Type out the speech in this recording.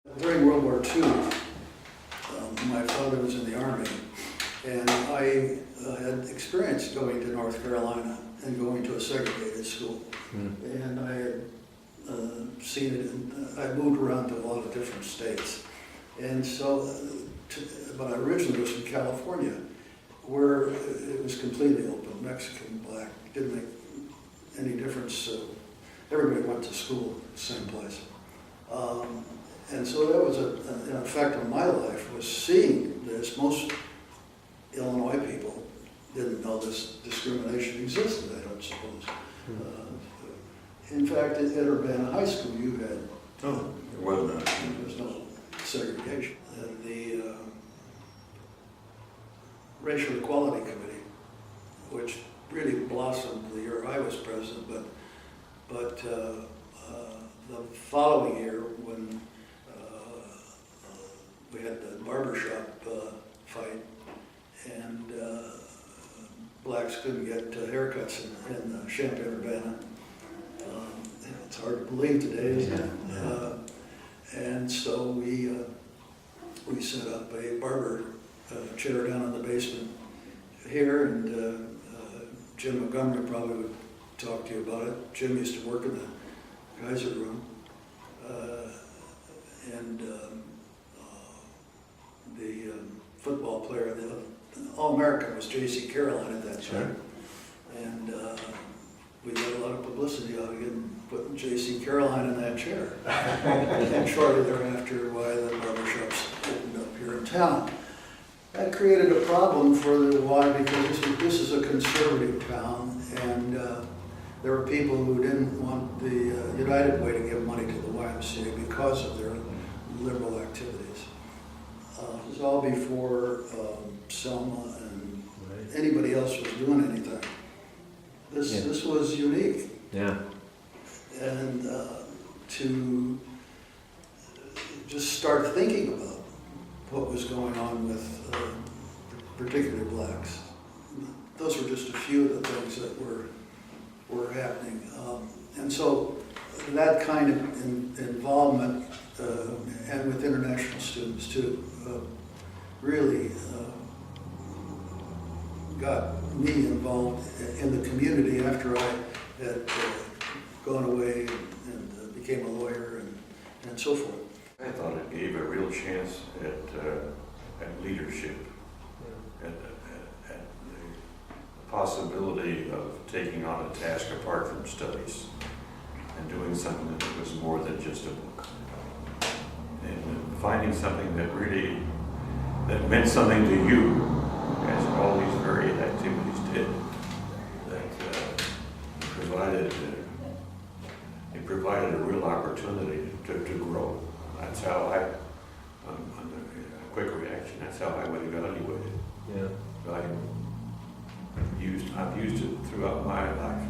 During World War II, my father was in the Army, and I had experience going to North Carolina and going to a segregated school. And I had seen it, and I moved around to a lot of different states. And so, but I originally was from California, where it was completely open, Mexican, black, didn't make any difference. Everybody went to school, same place. And so that was an effect on my life, was seeing this. Most Illinois people didn't know this discrimination existed, I don't suppose. In fact, at Urbana High School, you had, there was none. there was no segregation. The Racial Equality Committee, which really blossomed the year I was president, but the following year, when we had the barbershop fight, and blacks couldn't get haircuts in Champaign-Urbana. It's hard to believe today, isn't it? And so we set up a barber chair down in the basement here, and Jim Montgomery probably would talk to you about it. Jim used to work in the Kaiser room, and the football player, the All-American, was J.C. Caroline at that time. And we got a lot of publicity out of getting putting J.C. Caroline in that chair. And shortly thereafter, why the barbershops opened up here in town. That created a problem for the Y, because this is a conservative town, and there were people who didn't want the United Way to give money to the YMCA because of their liberal activities. It was all before Selma and anybody else was doing anything. This was unique. Yeah. And to just start thinking about what was going on with particularly blacks. Those were just a few of the things that were happening. And so that kind of involvement, and with international students too, really got me involved in the community after I had gone away and became a lawyer and so forth. I thought it gave a real chance at leadership, at the possibility of taking on a task apart from studies and doing something that was more than just a book. And finding something that really, that meant something to you, as all these varied activities did, that provided a real opportunity to grow. That's how a quick reaction, that's how I would evaluate it. Yeah. I've used it throughout my life.